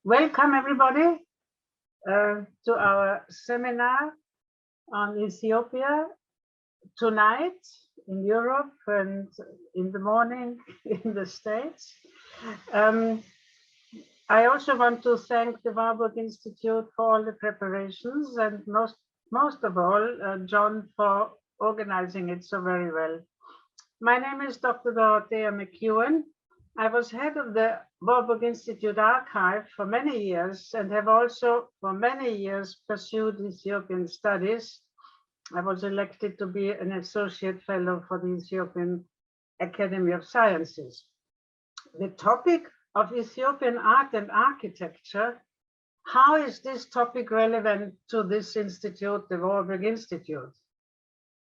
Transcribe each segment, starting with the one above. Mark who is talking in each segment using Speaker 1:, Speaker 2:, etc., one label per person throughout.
Speaker 1: Welcome everybody to our seminar on Ethiopia tonight in Europe and in the morning in the States. I also want to thank the Warburg Institute for all the preparations and most of all, John, for organizing it so very well. My name is Dr. Dorothea McEwan. I was head of the Warburg Institute archive for many years and have also for many years pursued Ethiopian studies. I was elected to be an associate fellow for the Ethiopian Academy of Sciences. The topic of Ethiopian art and architecture, how is this topic relevant to this institute, the Warburg Institute?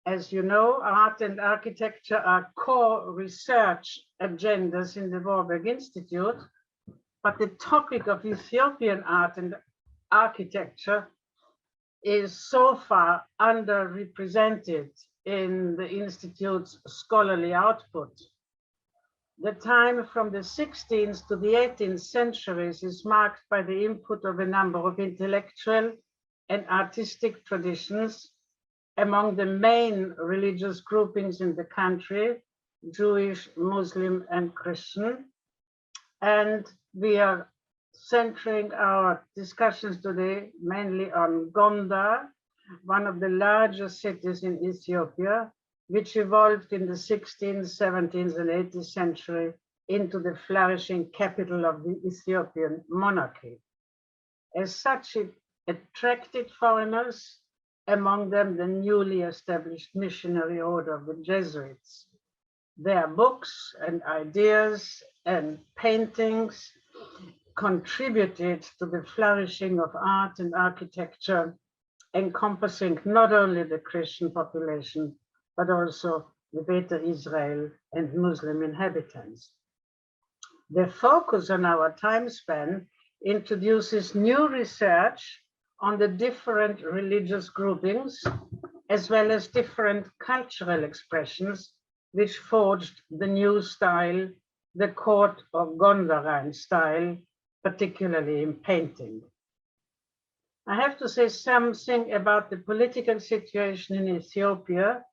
Speaker 1: As you know, art and architecture are core research agendas in the Warburg Institute, but the topic of Ethiopian art and architecture is so far underrepresented in the Institute's scholarly output. The time from the 16th to the 18th centuries is marked by the input of a number of intellectual and artistic traditions among the main religious groupings in the country, Jewish, Muslim, and Christian. And we are centering our discussions today mainly on Gondar, one of the largest cities in Ethiopia, which evolved in the 16th, 17th, and 18th century into the flourishing capital of the Ethiopian monarchy. As such, it attracted foreigners, among them the newly established missionary order of the Jesuits. Their books and ideas and paintings contributed to the flourishing of art and architecture, encompassing not only the Christian population, but also the Betä Israel and Muslim inhabitants. The focus on our time span introduces new research on the different religious groupings, as well as different cultural expressions, which forged the new style, the court of Gondaran style, particularly in painting. I have to say something about the political situation in Ethiopia.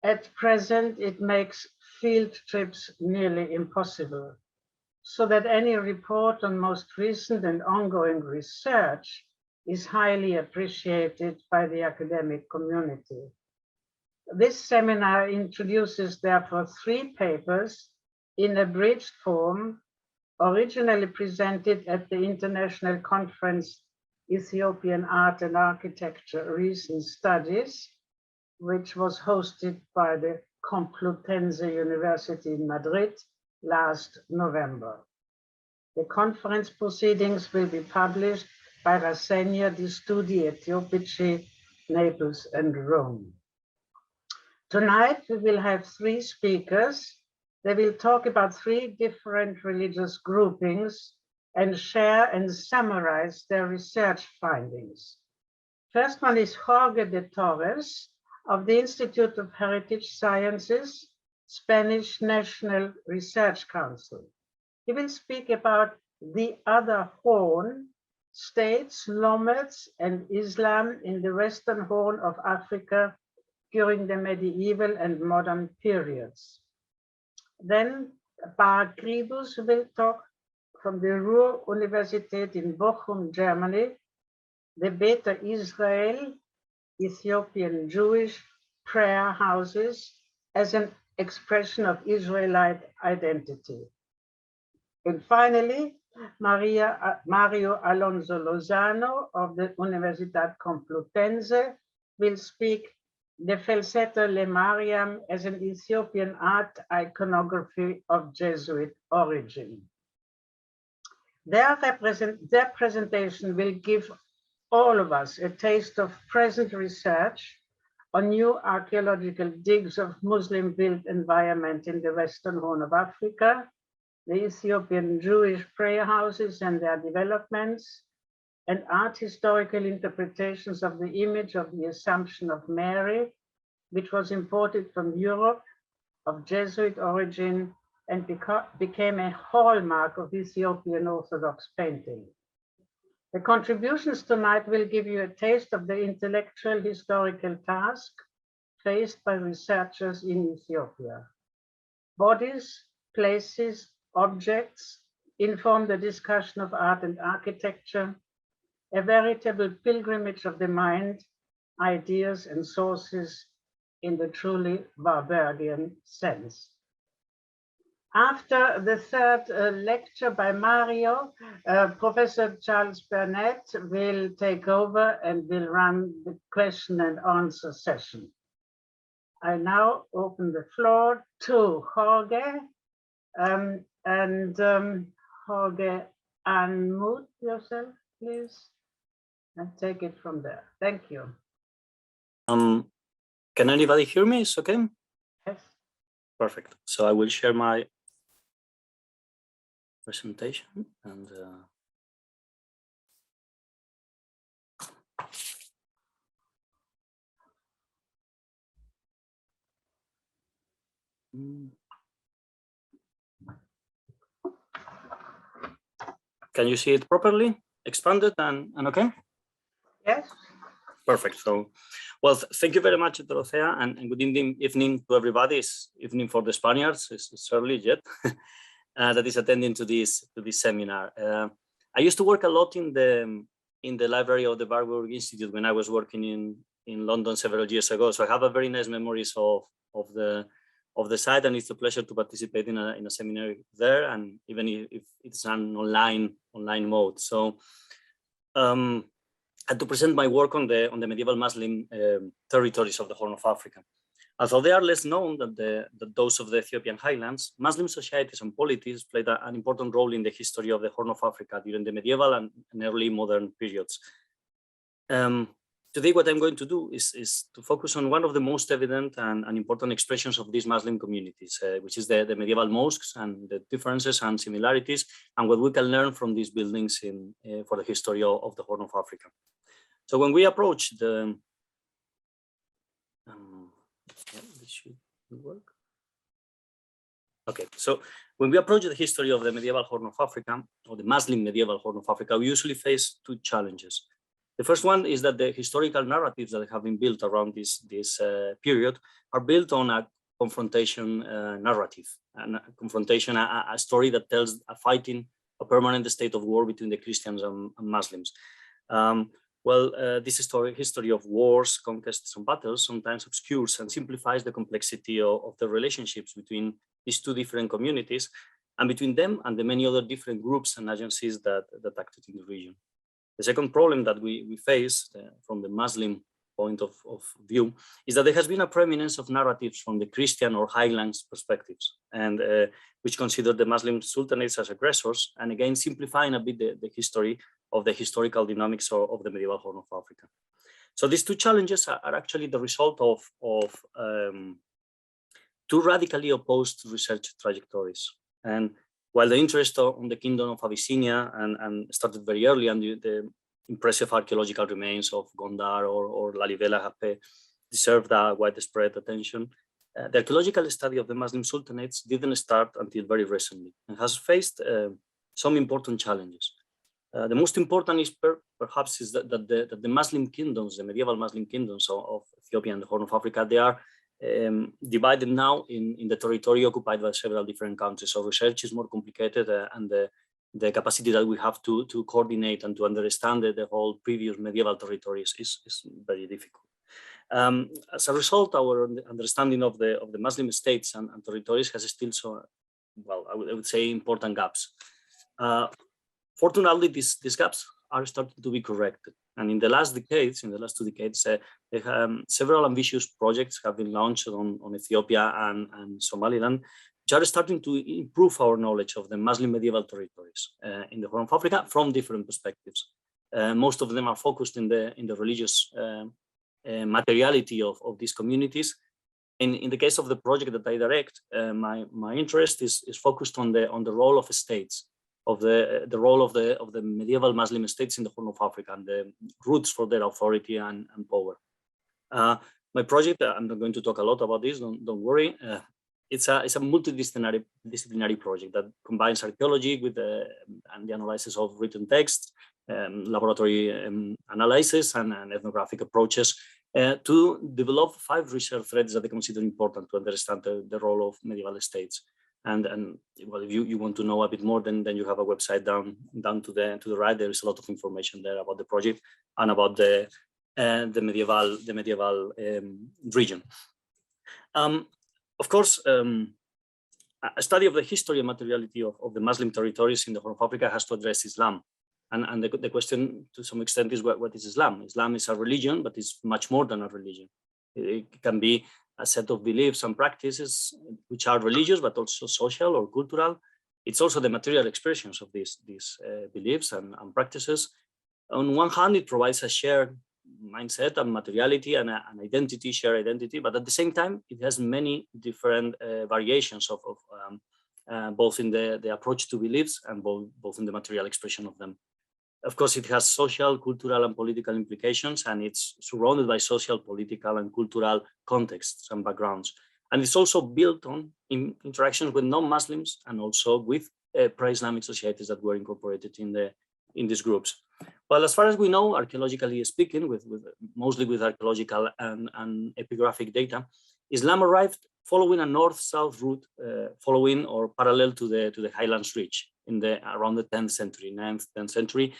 Speaker 1: At present, it makes field trips nearly impossible, so that any report on most recent and ongoing research is highly appreciated by the academic community. This seminar introduces therefore 3 papers in abridged form, originally presented at the International Conference Ethiopian Art and Architecture Recent Studies, which was hosted by the Complutense University in Madrid last November. The conference proceedings will be published by Rassegna di Studi Etiopici, Naples, and Rome. Tonight, we will have 3 speakers. They will talk about 3 different religious groupings and share and summarize their research findings. First one is Jorge de Torres of the Institute of Heritage Sciences, Spanish National Research Council. He will speak about the other horn, states, nomads, and Islam in the Western Horn of Africa during the medieval and modern periods. Then Kribus will talk from the Ruhr University in Bochum, Germany, the Betä Israel, Ethiopian Jewish prayer houses as an expression of Israelite identity. And finally, Mario Alonso Lozano of the Universidad Complutense will speak the Felsäta lämaryam as an Ethiopian art iconography of Jesuit origin. Their presentation will give all of us a taste of present research on new archaeological digs of Muslim-built environment in the Western Horn of Africa, the Ethiopian Jewish prayer houses and their developments, and art historical interpretations of the image of the Assumption of Mary, which was imported from Europe, of Jesuit origin, and became a hallmark of Ethiopian Orthodox painting. The contributions tonight will give you a taste of the intellectual historical task faced by researchers in Ethiopia. Bodies, places, objects inform the discussion of art and architecture, a veritable pilgrimage of the mind, ideas and sources in the truly Warburgian sense. After the third lecture by Mario, Professor Charles Burnett will take over and will run the question and answer session. I now open the floor to Jorge, Jorge, unmute yourself, please, and take it from there. Thank you.
Speaker 2: Can anybody hear me? It's okay?
Speaker 1: Yes.
Speaker 2: Perfect. So I will share my presentation and can you see it properly, expanded and okay?
Speaker 1: Yes.
Speaker 2: Perfect. So, well, thank you very much, Dorothea, and good evening to everybody. It's evening for the Spaniards. It's early yet. That is attending to this seminar. I used to work a lot in the library of the Warburg Institute when I was working in London several years ago. So I have a very nice memories of the site, and it's a pleasure to participate in a seminar there, and even if it's an online mode. So and to present my work on the medieval Muslim territories of the Horn of Africa. Although they are less known than those of the Ethiopian highlands, Muslim societies and polities played an important role in the history of the Horn of Africa during the medieval and early modern periods. Today, what I'm going to do is to focus on one of the most evident and important expressions of these Muslim communities, which is the medieval mosques and the differences and similarities, and what we can learn from these buildings for the history of the Horn of Africa. So when we approach the this should work. Okay, so when we approach the history of the medieval Horn of Africa, or the Muslim medieval Horn of Africa, we usually face two challenges. The first one is that the historical narratives that have been built around this period are built on a confrontation narrative, and a story that tells a permanent state of war between the Christians and Muslims. This history of wars, conquests, and battles sometimes obscures and simplifies the complexity of the relationships between these two different communities, and between them and the many other different groups and agencies that acted in the region. The second problem that we face from the Muslim point of view is that there has been a preeminence of narratives from the Christian or highlands perspectives, and which consider the Muslim sultanates as aggressors, and again simplifying a bit the history of the historical dynamics of the medieval Horn of Africa. So these two challenges are actually the result of two radically opposed research trajectories. And while the interest on the Kingdom of Abyssinia and started very early, and the impressive archaeological remains of Gondar or Lalibela have deserved a widespread attention, the archaeological study of the Muslim sultanates didn't start until very recently and has faced some important challenges. The most important is perhaps is that the Muslim kingdoms, the medieval Muslim kingdoms of Ethiopia and the Horn of Africa, they are divided now in the territory occupied by several different countries. So research is more complicated, and the capacity that we have to coordinate and to understand the whole previous medieval territories is very difficult. As a result, our understanding of the Muslim states and territories has still I would say important gaps. Fortunately, these gaps are starting to be corrected. And in the last two decades, several ambitious projects have been launched on Ethiopia and Somaliland, which are starting to improve our knowledge of the Muslim medieval territories in the Horn of Africa from different perspectives. Most of them are focused in the religious materiality of these communities. In the case of the project that I direct, my interest is focused on the role of states, of the role of the medieval Muslim states in the Horn of Africa and the roots for their authority and power. My project, I'm not going to talk a lot about this, don't worry, it's a multidisciplinary project that combines archaeology with and the analysis of written text, laboratory analysis, and ethnographic approaches to develop 5 research threads that they consider important to understand the role of medieval states. And well, if you want to know a bit more, then you have a website down to the right. There is a lot of information there about the project and about the medieval region. Of course, a study of the history and materiality of the Muslim territories in the Horn of Africa has to address Islam. And the question to some extent is what is Islam? Islam is a religion, but it's much more than a religion. It can be a set of beliefs and practices which are religious, but also social or cultural. It's also the material expressions of these beliefs and practices. On one hand, it provides a shared mindset and materiality and an identity, shared identity, but at the same time, it has many different variations of both in the approach to beliefs and both in the material expression of them. Of course, it has social, cultural, and political implications, and it's surrounded by social, political, and cultural contexts and backgrounds. And it's also built on interactions with non-Muslims and also with pre-Islamic societies that were incorporated in these groups. Well, as far as we know, archaeologically speaking, mostly with archaeological and epigraphic data, Islam arrived following a north-south route, following or parallel to the Highlands Ridge around the 10th century, 9th, 10th century.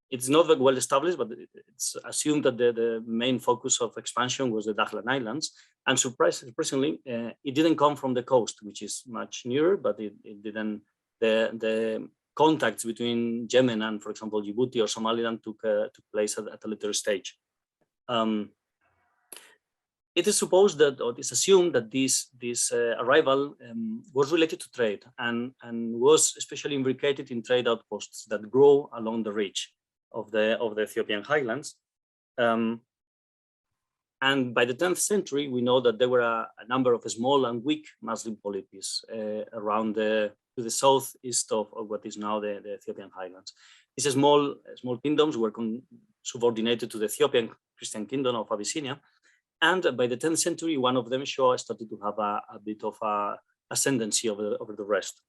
Speaker 2: It's not very well established, but it's assumed that the main focus of expansion was the Dakhlan Islands. And surprisingly, it didn't come from the coast, which is much nearer, but it didn't. The contacts between Yemen and, for example, Djibouti or Somaliland took place at a later stage. It is supposed that, or it is assumed that this arrival was related to trade and was especially imbricated in trade outposts that grow along the ridge of the Ethiopian highlands. And by the 10th century, we know that there were a number of small and weak Muslim polities around to the southeast of what is now the Ethiopian highlands. These small kingdoms were subordinated to the Ethiopian Christian kingdom of Abyssinia. And by the 10th century, one of them started to have a bit of ascendancy over the rest.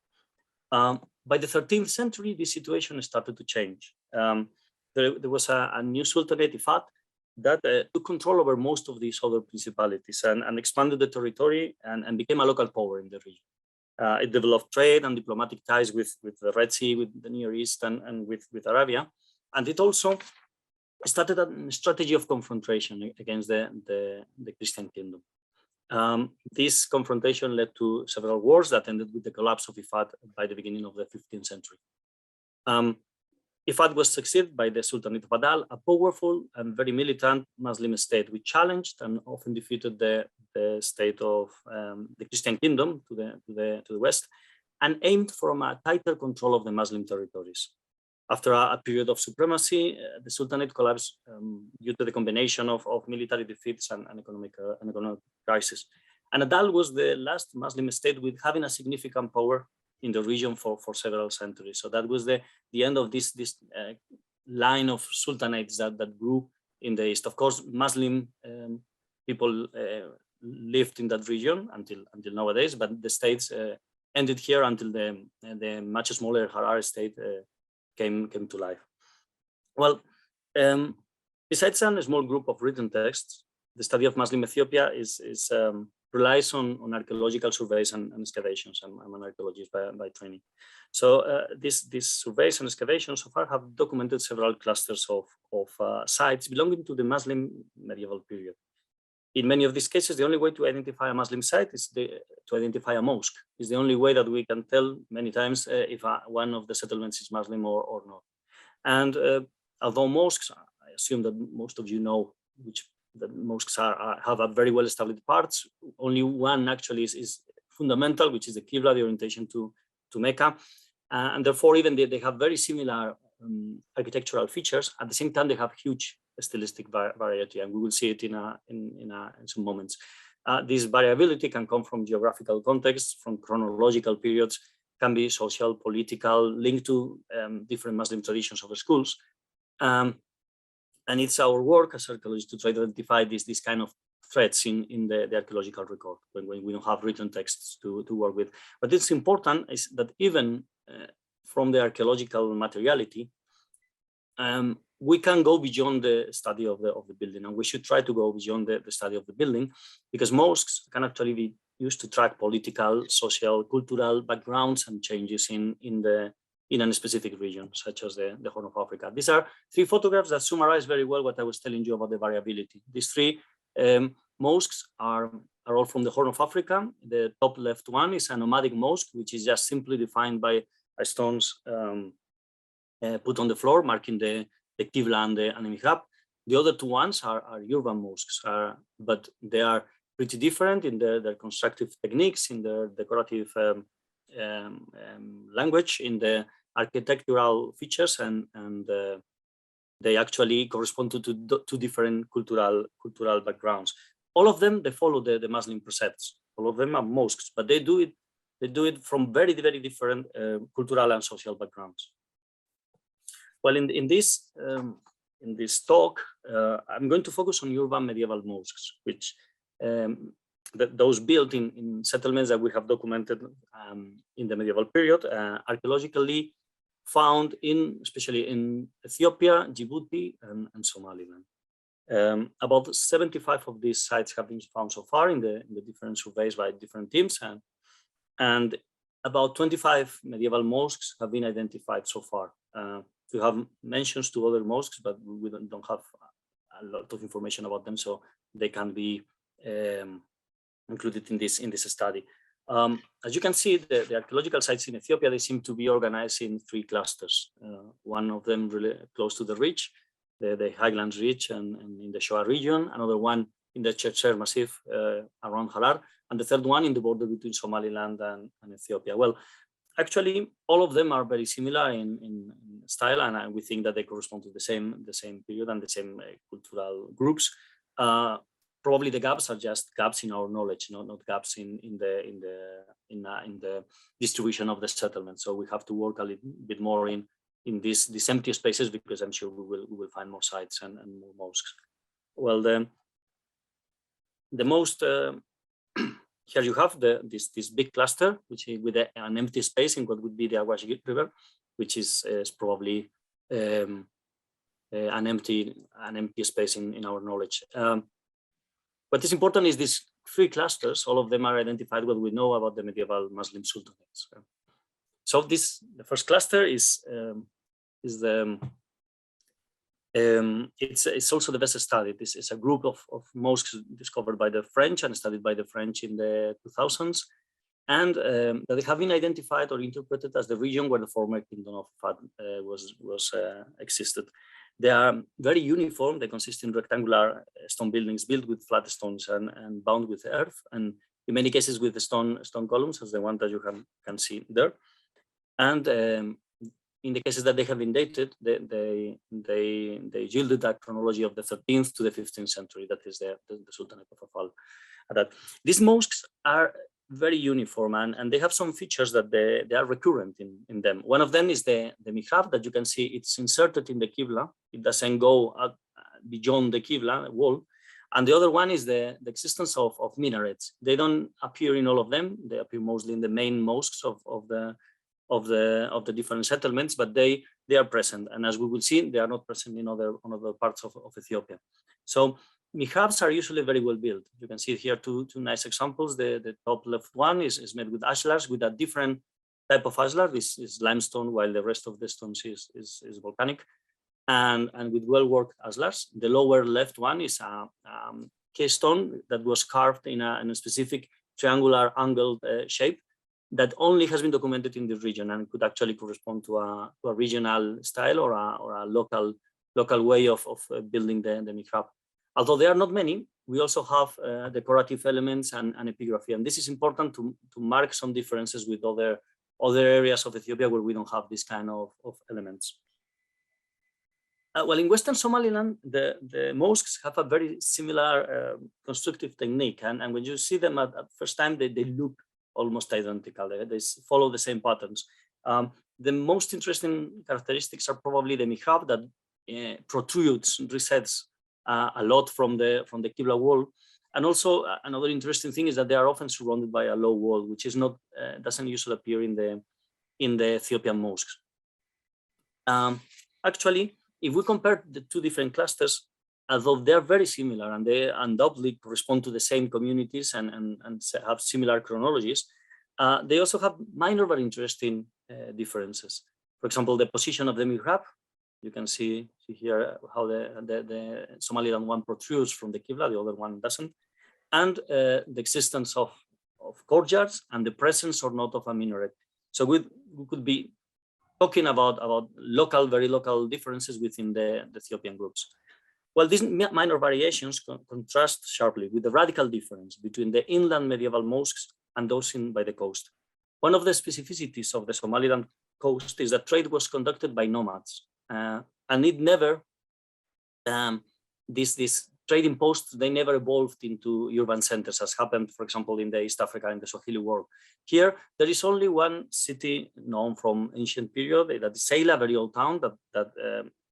Speaker 2: By the 13th century, this situation started to change. There was a new sultanate, Ifat, that took control over most of these other principalities and expanded the territory and became a local power in the region. It developed trade and diplomatic ties with the Red Sea, with the Near East, and with Arabia. And it also started a strategy of confrontation against the Christian kingdom. This confrontation led to several wars that ended with the collapse of Ifat by the beginning of the 15th century. Ifat was succeeded by the Sultanate of Adal, a powerful and very militant Muslim state which challenged and often defeated the state of the Christian kingdom to the west and aimed for a tighter control of the Muslim territories. After a period of supremacy, the Sultanate collapsed due to the combination of military defeats and economic crisis. And Adal was the last Muslim state with having a significant power in the region for several centuries. So that was the end of this line of sultanates that grew in the east. Of course, Muslim people lived in that region until nowadays, but the states ended here until the much smaller Harar state came to life. Well, besides a small group of written texts, the study of Muslim Ethiopia relies on archaeological surveys and excavations. I'm an archaeologist by training. So these surveys and excavations so far have documented several clusters of sites belonging to the Muslim medieval period. In many of these cases, the only way to identify a Muslim site is to identify a mosque. It's the only way that we can tell many times if one of the settlements is Muslim or not. And although mosques, I assume that most of you know that mosques have a very well-established parts. Only one actually is fundamental, which is the Qibla, the orientation to Mecca. And therefore, even they have very similar architectural features. At the same time, they have huge stylistic variety, and we will see it in some moments. This variability can come from geographical context, from chronological periods, can be social, political, linked to different Muslim traditions or schools. And it's our work as archaeologists to try to identify this kind of threads in the archaeological record when we don't have written texts to work with. But it's important is that even from the archaeological materiality, we can go beyond the study of the building, and we should try to go beyond the study of the building, because mosques can actually be used to track political, social, cultural backgrounds and changes in a specific region, such as the Horn of Africa. These are 3 photographs that summarize very well what I was telling you about the variability. These 3 mosques are all from the Horn of Africa. The top left one is a nomadic mosque, which is just simply defined by stones put on the floor, marking the Qibla and the mihrab. The other 2 ones are urban mosques, but they are pretty different in their constructive techniques, in their decorative language, in the architectural features, and they actually correspond to 2 different cultural backgrounds. All of them, they follow the Muslim precepts. All of them are mosques, but they do it from very, very different cultural and social backgrounds. Well, in this talk, I'm going to focus on urban medieval mosques, which those built in settlements that we have documented in the medieval period, archaeologically found especially in Ethiopia, Djibouti, and Somaliland. About 75 of these sites have been found so far in the different surveys by different teams, and about 25 medieval mosques have been identified so far. We have mentions to other mosques, but we don't have a lot of information about them, so they can be included in this study. As you can see, the archaeological sites in Ethiopia, they seem to be organized in 3 clusters. One of them really close to the ridge, the Highlands Ridge, and in the Shoa region. Another one in the Churchill Massif around Harar, and the third one in the border between Somaliland and Ethiopia. Well, actually, all of them are very similar in style, and we think that they correspond to the same period and the same cultural groups. Probably the gaps are just gaps in our knowledge, not gaps in the distribution of the settlement. So we have to work a little bit more in these empty spaces, because I'm sure we will find more sites and more mosques. Well, the most here you have this big cluster, which is with an empty space in what would be the Awash River, which is probably an empty space in our knowledge. What is important is these 3 clusters. All of them are identified what we know about the medieval Muslim sultanates. So the first cluster is it's also the best studied. This is a group of mosques discovered by the French and studied by the French in the 2000s, and that they have been identified or interpreted as the region where the former kingdom of Fad existed. They are very uniform. They consist in rectangular stone buildings built with flat stones and bound with earth, and in many cases with the stone columns, as the one that you can see there. And in the cases that they have been dated, they yielded a chronology of the 13th to the 15th century. That is the Sultanate of Afal. These mosques are very uniform, and they have some features that they are recurrent in them. One of them is the mihrab that you can see. It's inserted in the Qibla. It doesn't go beyond the Qibla wall. And the other one is the existence of minarets. They don't appear in all of them. They appear mostly in the main mosques of the different settlements, but they are present. And as we will see, they are not present in other parts of Ethiopia. So mihrabs are usually very well built. You can see here two nice examples. The top left one is made with ashlars, with a different type of ashlar. This is limestone, while the rest of the stones is volcanic, and with well-worked ashlars. The lower left one is a keystone that was carved in a specific triangular angled shape that only has been documented in this region and could actually correspond to a regional style or a local way of building the mihrab. Although there are not many, we also have decorative elements and epigraphy, and this is important to mark some differences with other areas of Ethiopia where we don't have this kind of elements. Well, in Western Somaliland, the mosques have a very similar constructive technique, and when you see them at first time, they look almost identical. They follow the same patterns. The most interesting characteristics are probably the mihrab that protrudes, resets a lot from the Qibla wall, And also another interesting thing is that they are often surrounded by a low wall, which is not doesn't usually appear in the Ethiopian mosques. Actually, if we compare the two different clusters, although they are very similar and they undoubtedly correspond to the same communities and have similar chronologies, they also have minor but interesting differences. For example, the position of the mihrab. You can see here how the Somaliland one protrudes from the Qibla, the other one doesn't. And the existence of courtyards and the presence or not of a minaret. So we could be talking about local, very local differences within the Ethiopian groups. Well, these minor variations contrast sharply with the radical difference between the inland medieval mosques and those by the coast. One of the specificities of the Somaliland coast is that trade was conducted by nomads. And it never, these trading posts, they never evolved into urban centers as happened, for example, in the East Africa and the Swahili world. Here, there is only one city known from ancient period, that is Seila, a very old town that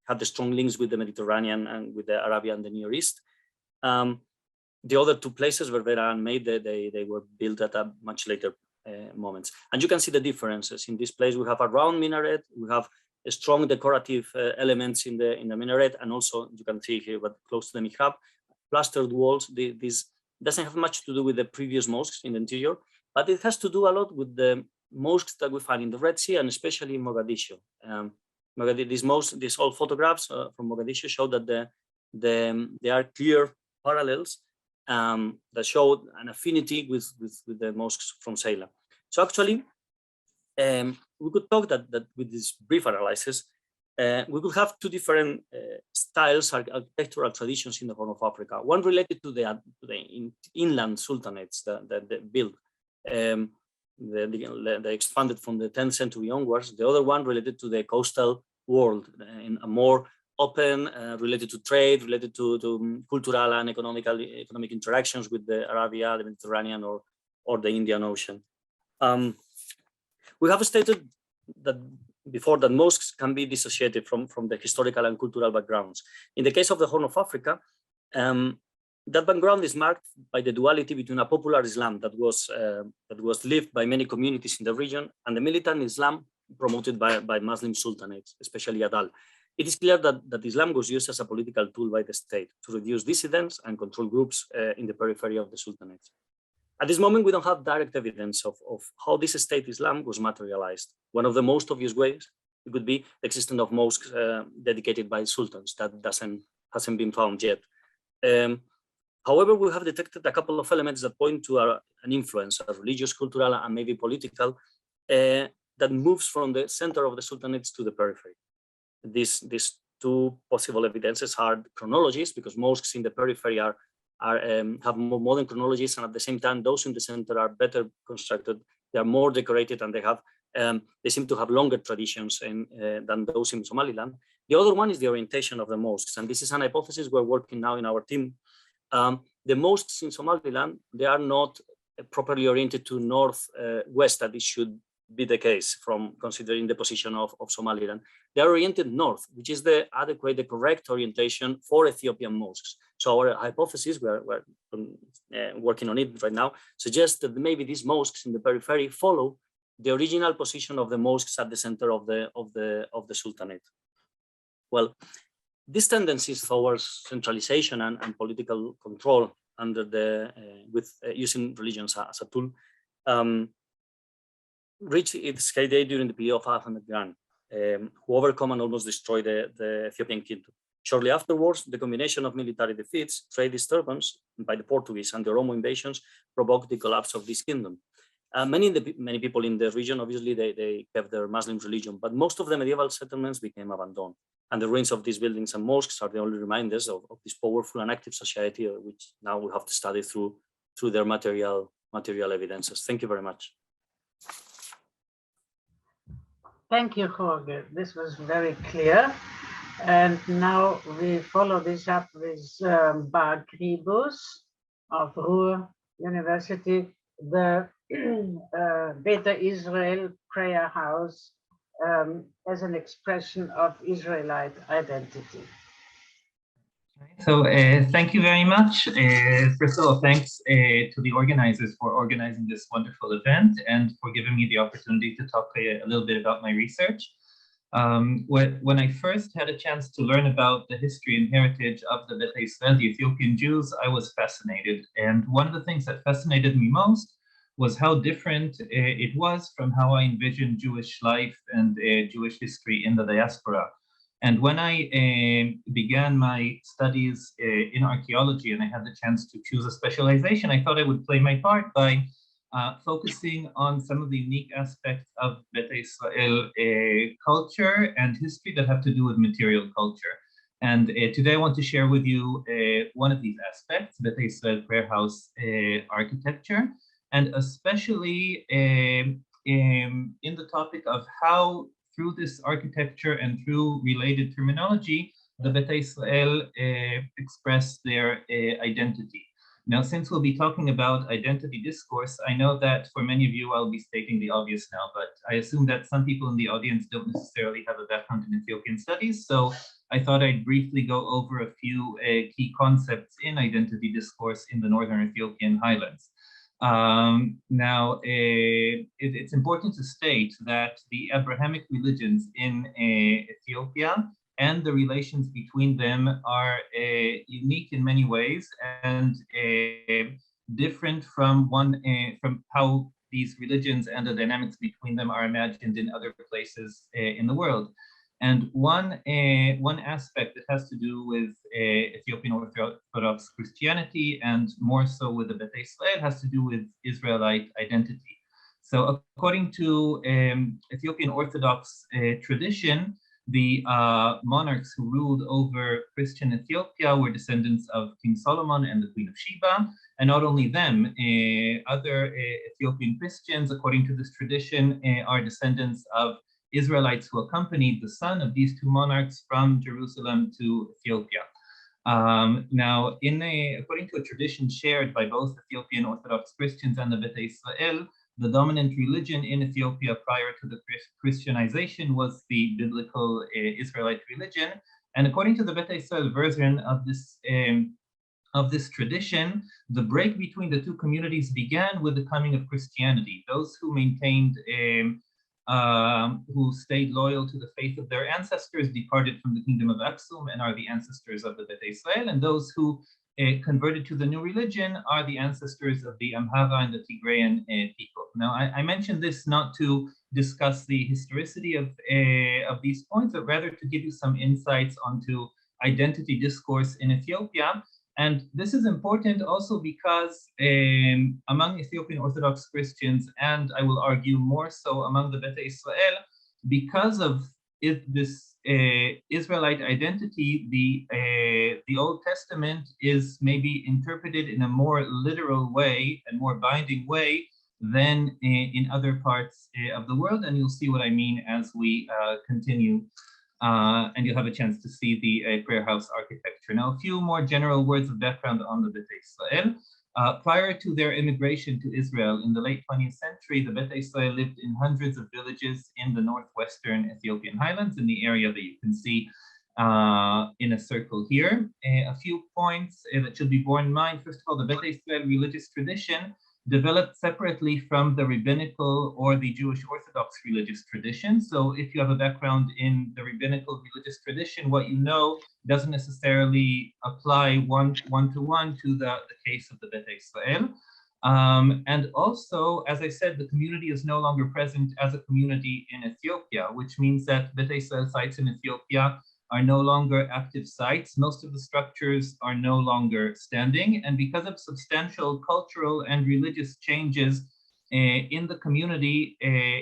Speaker 2: had the strong links with the Mediterranean and with the Arabia and the Near East. The other two places where Betä and Made, they were built at a much later moments. And you can see the differences. In this place, we have a round minaret, we have strong decorative elements in the minaret, and also you can see here, but close to the mihrab, plastered walls. This doesn't have much to do with the previous mosques in the interior, but it has to do a lot with the mosques that we find in the Red Sea and especially in Mogadishu. These old photographs from Mogadishu show that there are clear parallels that show an affinity with the mosques from Seila. So actually, we could talk that with this brief analysis, we could have two different styles, architectural traditions in the Horn of Africa. One related to the inland sultanates that built, they expanded from the 10th century onwards. The other one related to the coastal world in a more open, related to trade, related to cultural and economic interactions with the Arabia, the Mediterranean, or the Indian Ocean. We have stated that before that mosques can be dissociated from the historical and cultural backgrounds. In the case of the Horn of Africa, that background is marked by the duality between a popular Islam that was lived by many communities in the region and the militant Islam promoted by Muslim sultanates, especially Adal. It is clear that Islam was used as a political tool by the state to reduce dissidents and control groups in the periphery of the sultanates. At this moment, we don't have direct evidence of how this state Islam was materialized. One of the most obvious ways it could be the existence of mosques dedicated by sultans. That hasn't been found yet. However, we have detected a couple of elements that point to an influence, a religious, cultural, and maybe political, that moves from the center of the sultanates to the periphery. These two possible evidences are chronologies, because mosques in the periphery have more modern chronologies, and at the same time, those in the center are better constructed. They are more decorated, and they seem to have longer traditions than those in Somaliland. The other one is the orientation of the mosques, and this is an hypothesis we're working now in our team. The mosques in Somaliland, they are not properly oriented to north-west, that it should be the case from considering the position of Somaliland. They are oriented north, which is the correct orientation for Ethiopian mosques. So our hypothesis, we're working on it right now, suggests that maybe these mosques in the periphery follow the original position of the mosques at the center of the Sultanate. Well, these tendencies towards centralization and political control under using religions as a tool reached its heyday during the period of Ahmed Gan, who overcome and almost destroyed the Ethiopian kingdom. Shortly afterwards, the combination of military defeats, trade disturbance by the Portuguese, and the Oromo invasions provoked the collapse of this kingdom. Many people in the region, obviously, they kept their Muslim religion, but most of the medieval settlements became abandoned. And the ruins of these buildings and mosques are the only reminders of this powerful and active society, which now we have to study through their material evidences. Thank you very much.
Speaker 1: Thank you, Jorge. This was very clear. And now we follow this up with Bar Kribus of Ruhr University, the Betä Israel prayer house as an expression of Israelite identity.
Speaker 3: So thank you very much. First of all, thanks to the organizers for organizing this wonderful event and for giving me the opportunity to talk a little bit about my research. When I first had a chance to learn about the history and heritage of the Betä Israel, the Ethiopian Jews, I was fascinated. And one of the things that fascinated me most was how different it was from how I envisioned Jewish life and Jewish history in the diaspora. And when I began my studies in archaeology and I had the chance to choose a specialization, I thought I would play my part by focusing on some of the unique aspects of Betä Israel culture and history that have to do with material culture. And today I want to share with you one of these aspects, Betä Israel prayer house architecture, and especially in the topic of how through this architecture and through related terminology, the Betä Israel express their identity. Now, since we'll be talking about identity discourse, I know that for many of you, I'll be stating the obvious now, but I assume that some people in the audience don't necessarily have a background in Ethiopian studies. So I thought I'd briefly go over a few key concepts in identity discourse in the Northern Ethiopian highlands. It's important to state that the Abrahamic religions in Ethiopia and the relations between them are unique in many ways and different from how these religions and the dynamics between them are imagined in other places in the world. And one aspect that has to do with Ethiopian Orthodox Christianity and more so with the Betä Israel has to do with Israelite identity. So according to Ethiopian Orthodox tradition, the monarchs who ruled over Christian Ethiopia were descendants of King Solomon and the Queen of Sheba. And not only them, other Ethiopian Christians, according to this tradition, are descendants of Israelites who accompanied the son of these two monarchs from Jerusalem to Ethiopia. According to a tradition shared by both Ethiopian Orthodox Christians and the Betä Israel, the dominant religion in Ethiopia prior to the Christianization was the biblical Israelite religion. And according to the Betä Israel version of this tradition, the break between the two communities began with the coming of Christianity. Those who maintained who stayed loyal to the faith of their ancestors departed from the kingdom of Aksum and are the ancestors of the Betä Israel, and those who converted to the new religion are the ancestors of the Amhara and the Tigrayan people. Now, I mentioned this not to discuss the historicity of these points, but rather to give you some insights onto identity discourse in Ethiopia. And this is important also because among Ethiopian Orthodox Christians, and I will argue more so among the Betä Israel, because of this Israelite identity, the Old Testament is maybe interpreted in a more literal way and more binding way than in other parts of the world. And you'll see what I mean as we continue. And you'll have a chance to see the prayer house architecture. Now, a few more general words of background on the Betä Israel. Prior to their immigration to Israel in the late 20th century, the Betä Israel lived in hundreds of villages in the northwestern Ethiopian highlands in the area that you can see in a circle here. A few points that should be borne in mind. First of all, the Betä Israel religious tradition developed separately from the rabbinical or the Jewish Orthodox religious tradition. So if you have a background in the rabbinical religious tradition, what you know doesn't necessarily apply one-to-one to the case of the Betä Israel. And also, as I said, the community is no longer present as a community in Ethiopia, which means that Betä Israel sites in Ethiopia are no longer active sites. Most of the structures are no longer standing. And because of substantial cultural and religious changes in the community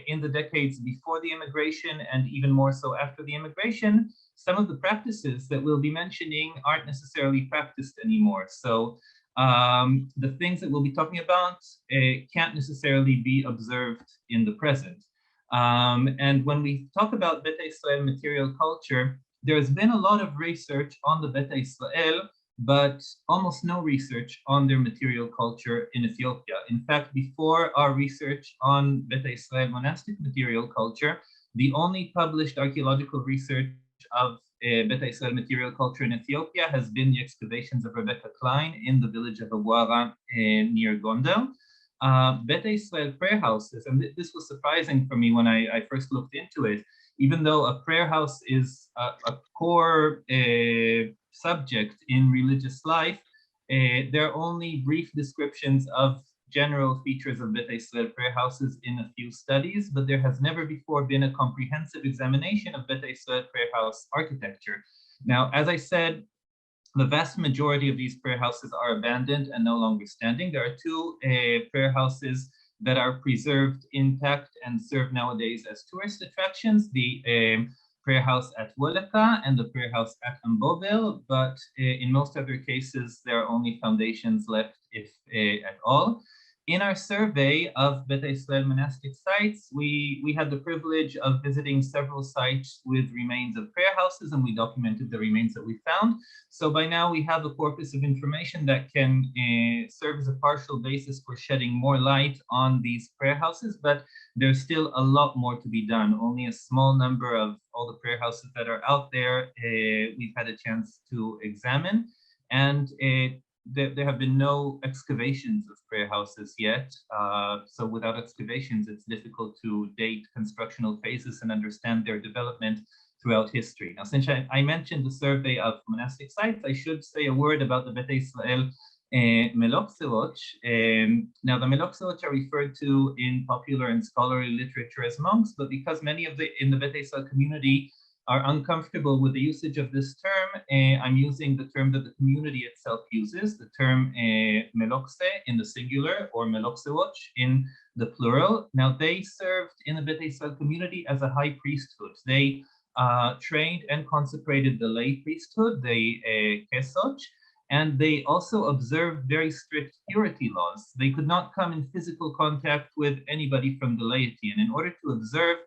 Speaker 3: in the decades before the immigration and even more so after the immigration, some of the practices that we'll be mentioning aren't necessarily practiced anymore. So the things that we'll be talking about can't necessarily be observed in the present. And when we talk about Betä Israel material culture, there's been a lot of research on the Betä Israel, but almost no research on their material culture in Ethiopia. In fact, before our research on Betä Israel monastic material culture, the only published archaeological research of Betä Israel material culture in Ethiopia has been the excavations of Rebecca Klein in the village of Awara near Gondar. Betä Israel prayer houses, and this was surprising for me when I first looked into it, even though a prayer house is a core subject in religious life, there are only brief descriptions of general features of Betä Israel prayer houses in a few studies, but there has never before been a comprehensive examination of Betä Israel prayer house architecture. Now, as I said, the vast majority of these prayer houses are abandoned and no longer standing. There are two prayer houses that are preserved intact and serve nowadays as tourist attractions, the prayer house at Weleka and the prayer house at Ambovel, but in most other cases, there are only foundations left, if at all. In our survey of Betä Israel monastic sites, we had the privilege of visiting several sites with remains of prayer houses, and we documented the remains that we found. So by now we have a corpus of information that can serve as a partial basis for shedding more light on these prayer houses, but there's still a lot more to be done. Only a small number of all the prayer houses that are out there we've had a chance to examine, and there have been no excavations of prayer houses yet. So without excavations, it's difficult to date constructional phases and understand their development throughout history. Now, since I mentioned the survey of monastic sites, I should say a word about the Betä Israel Melokseot. Now, the Melokseot are referred to in popular and scholarly literature as monks, but because many of in the Betä Israel community are uncomfortable with the usage of this term, I'm using the term that the community itself uses, the term melokse in the singular or melokseot in the plural. Now, they served in the Betä Israel community as a high priesthood. They trained and consecrated the lay priesthood, the kesot, and they also observed very strict purity laws. They could not come in physical contact with anybody from the laity, and in order to observe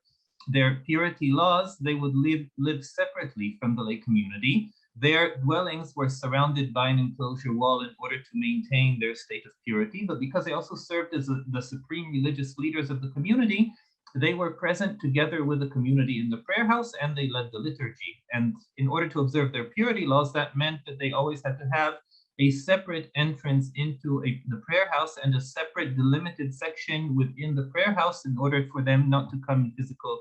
Speaker 3: their purity laws, they would live separately from the lay community. Their dwellings were surrounded by an enclosure wall in order to maintain their state of purity, but because they also served as the supreme religious leaders of the community, they were present together with the community in the prayer house, and they led the liturgy. And in order to observe their purity laws, that meant that they always had to have a separate entrance into the prayer house and a separate delimited section within the prayer house in order for them not to come in physical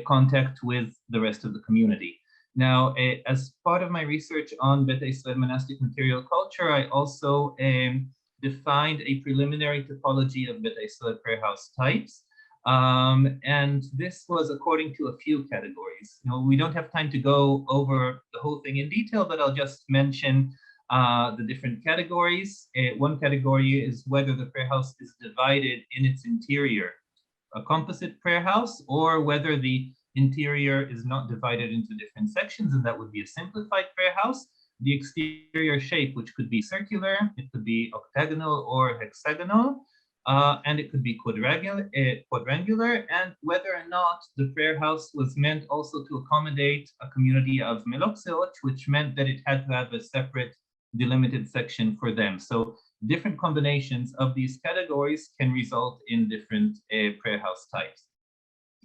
Speaker 3: contact with the rest of the community. Now, as part of my research on Betä Israel monastic material culture, I also defined a preliminary typology of Betä Israel prayer house types. And this was according to a few categories. Now, we don't have time to go over the whole thing in detail, but I'll just mention the different categories. One category is whether the prayer house is divided in its interior, a composite prayer house, or whether the interior is not divided into different sections, and that would be a simplified prayer house. The exterior shape, which could be circular, it could be octagonal or hexagonal, and it could be quadrangular, and whether or not the prayer house was meant also to accommodate a community of melokseot, which meant that it had to have a separate delimited section for them. So different combinations of these categories can result in different prayer house types.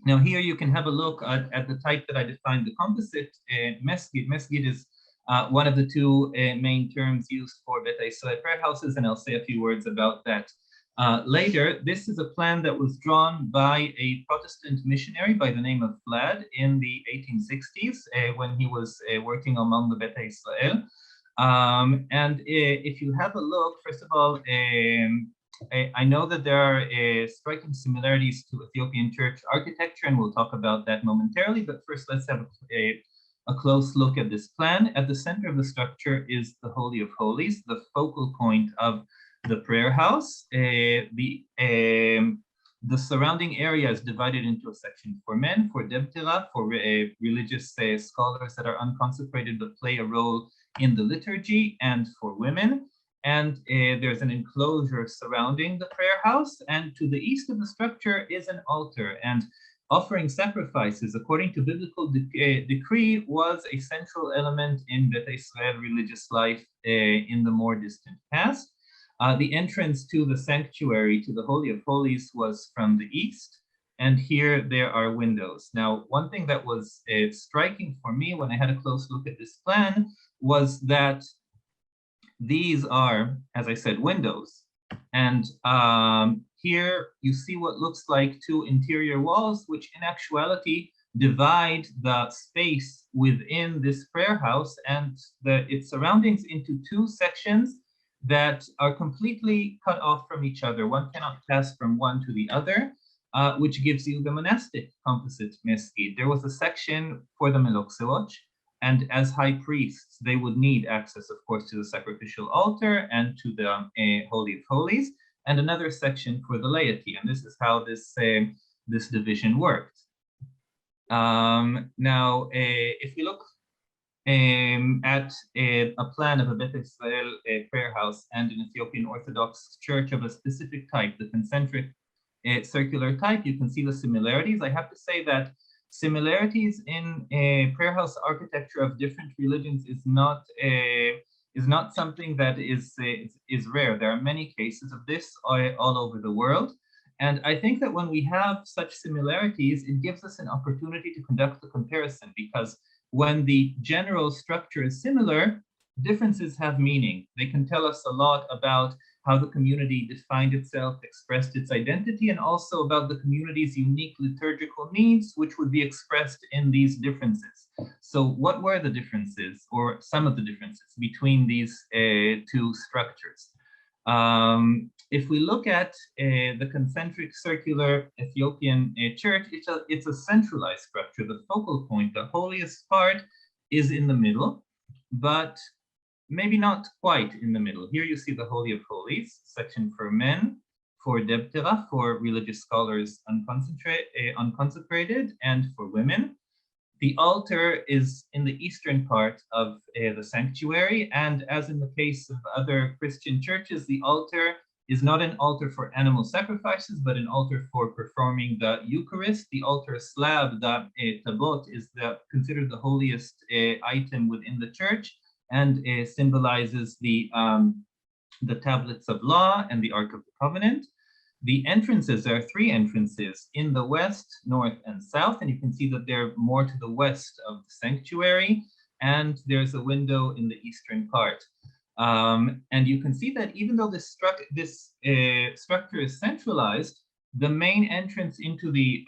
Speaker 3: Now, here you can have a look at the type that I defined, the composite mesgid. Mesgid is one of the two main terms used for Betä Israel prayer houses, and I'll say a few words about that later. This is a plan that was drawn by a Protestant missionary by the name of Vlad in the 1860s when he was working among the Betä Israel. And if you have a look, first of all, I know that there are striking similarities to Ethiopian church architecture, and we'll talk about that momentarily, but first let's have a close look at this plan. At the center of the structure is the Holy of Holies, the focal point of the prayer house. The surrounding area is divided into a section for men, for Debtera, for religious scholars that are unconsecrated but play a role in the liturgy, and for women. And there's an enclosure surrounding the prayer house, and to the east of the structure is an altar, and offering sacrifices according to biblical decree was a central element in Betä Israel religious life in the more distant past. The entrance to the sanctuary, to the Holy of Holies, was from the east, and here there are windows. Now, one thing that was striking for me when I had a close look at this plan was that these are, as I said, windows. And here you see what looks like two interior walls, which in actuality divide the space within this prayer house and its surroundings into two sections that are completely cut off from each other. One cannot pass from one to the other, which gives you the monastic composite mesgid. There was a section for the Meloksewoch, and as high priests, they would need access, of course, to the sacrificial altar and to the Holy of Holies, and another section for the laity. And this is how this division worked. Now, if we look at a plan of a Betä Israel prayer house and an Ethiopian Orthodox church of a specific type, the concentric circular type, you can see the similarities. I have to say that similarities in prayer house architecture of different religions is not something that is rare. There are many cases of this all over the world. And I think that when we have such similarities, it gives us an opportunity to conduct a comparison, because when the general structure is similar, differences have meaning. They can tell us a lot about how the community defined itself, expressed its identity, and also about the community's unique liturgical needs, which would be expressed in these differences. So what were the differences, or some of the differences, between these two structures? If we look at the concentric circular Ethiopian church, it's a centralized structure. The focal point, the holiest part, is in the middle, but maybe not quite in the middle. Here you see the Holy of Holies, section for men, for Debtera, for religious scholars unconsecrated, and for women. The altar is in the eastern part of the sanctuary, and as in the case of other Christian churches, the altar is not an altar for animal sacrifices, but an altar for performing the Eucharist. The altar slab, the tabot, is considered the holiest item within the church, and symbolizes the tablets of law and the Ark of the Covenant. The entrances, there are three entrances in the west, north, and south, and you can see that they're more to the west of the sanctuary, and there's a window in the eastern part. And you can see that even though this structure is centralized, the main entrance into the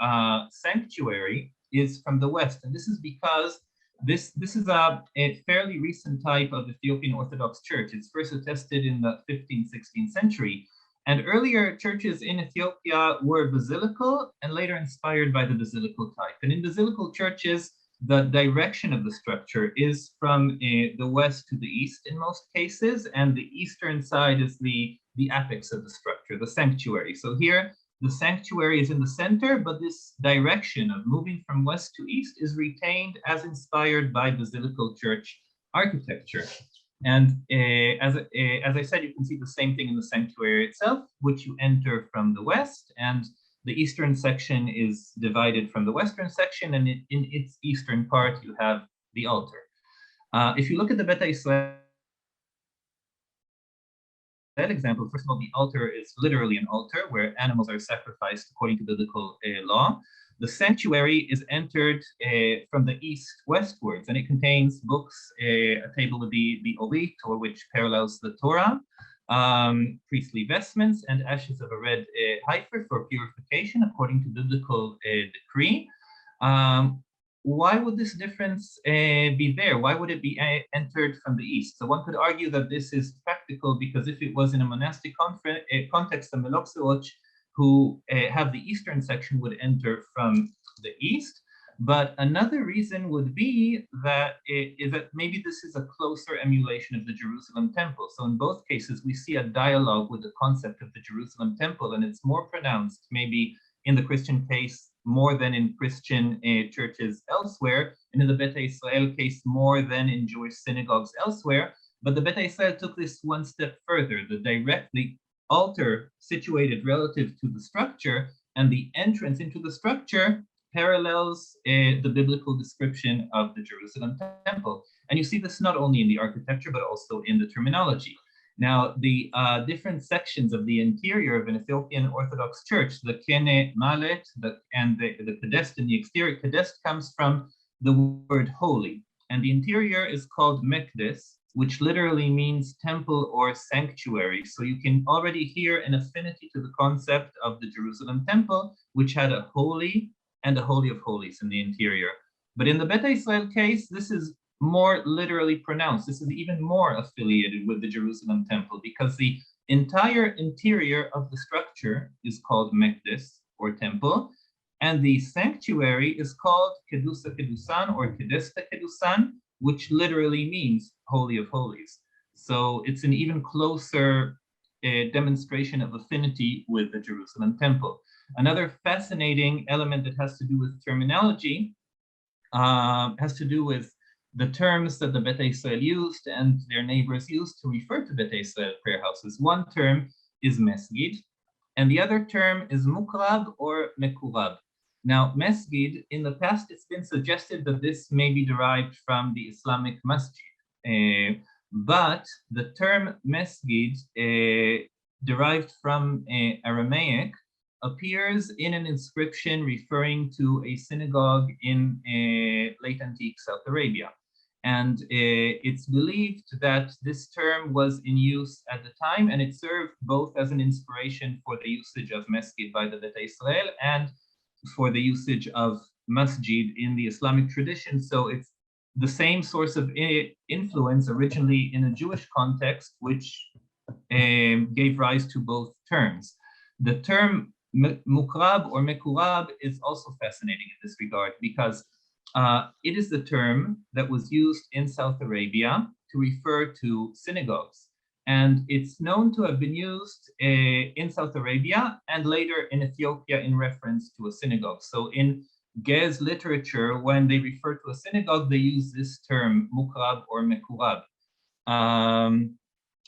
Speaker 3: sanctuary is from the west, and this is because this is a fairly recent type of Ethiopian Orthodox church. It's first attested in the 15th, 16th century. And earlier churches in Ethiopia were basilical and later inspired by the basilical type. And in basilical churches, the direction of the structure is from the west to the east in most cases, and the eastern side is the apex of the structure, the sanctuary. So here, the sanctuary is in the center, but this direction of moving from west to east is retained as inspired by basilical church architecture. And as I said, you can see the same thing in the sanctuary itself, which you enter from the west, and the eastern section is divided from the western section, and in its eastern part, you have the altar. If you look at the Betä Israel example, first of all, the altar is literally an altar where animals are sacrificed according to biblical law. The sanctuary is entered from the east westwards, and it contains books, a table with the Orit, or which parallels the Torah, priestly vestments, and ashes of a red heifer for purification according to biblical decree. Why would this difference be there? Why would it be entered from the east? So one could argue that this is practical, because if it was in a monastic context, the Meloksewoch who have the eastern section would enter from the east. But another reason would be that maybe this is a closer emulation of the Jerusalem temple. So in both cases, we see a dialogue with the concept of the Jerusalem temple, and it's more pronounced maybe in the Christian case more than in Christian churches elsewhere, and in the Betä Israel case more than in Jewish synagogues elsewhere. But the Betä Israel took this one step further. The altar situated relative to the structure, and the entrance into the structure parallels the biblical description of the Jerusalem temple. And you see this not only in the architecture, but also in the terminology. Now, the different sections of the interior of an Ethiopian Orthodox church, the kene malet, and the kedest in the exterior, kedest comes from the word holy, and the interior is called mekdes, which literally means temple or sanctuary. So you can already hear an affinity to the concept of the Jerusalem temple, which had a holy and a Holy of Holies in the interior. But in the Betä Israel case, this is more literally pronounced. This is even more affiliated with the Jerusalem temple, because the entire interior of the structure is called mekdes or temple, and the sanctuary is called kedusa kedusan or kedesta kedusan, which literally means Holy of Holies. So it's an even closer demonstration of affinity with the Jerusalem temple. Another fascinating element that has to do with terminology has to do with the terms that the Betä Israel used and their neighbors used to refer to Betä Israel prayer houses. One term is mesgid, and the other term is mukrab or mekurab. Now, mesgid, in the past, it's been suggested that this may be derived from the Islamic masjid, but the term mesgid, derived from Aramaic, appears in an inscription referring to a synagogue in late antique South Arabia. And it's believed that this term was in use at the time, and it served both as an inspiration for the usage of mesgid by the Betä Israel and for the usage of masjid in the Islamic tradition. So it's the same source of influence originally in a Jewish context, which gave rise to both terms. The term mukrab or mekurab is also fascinating in this regard, because it is the term that was used in South Arabia to refer to synagogues. And it's known to have been used in South Arabia and later in Ethiopia in reference to a synagogue. So in Gez literature, when they refer to a synagogue, they use this term, mukrab or mekurab.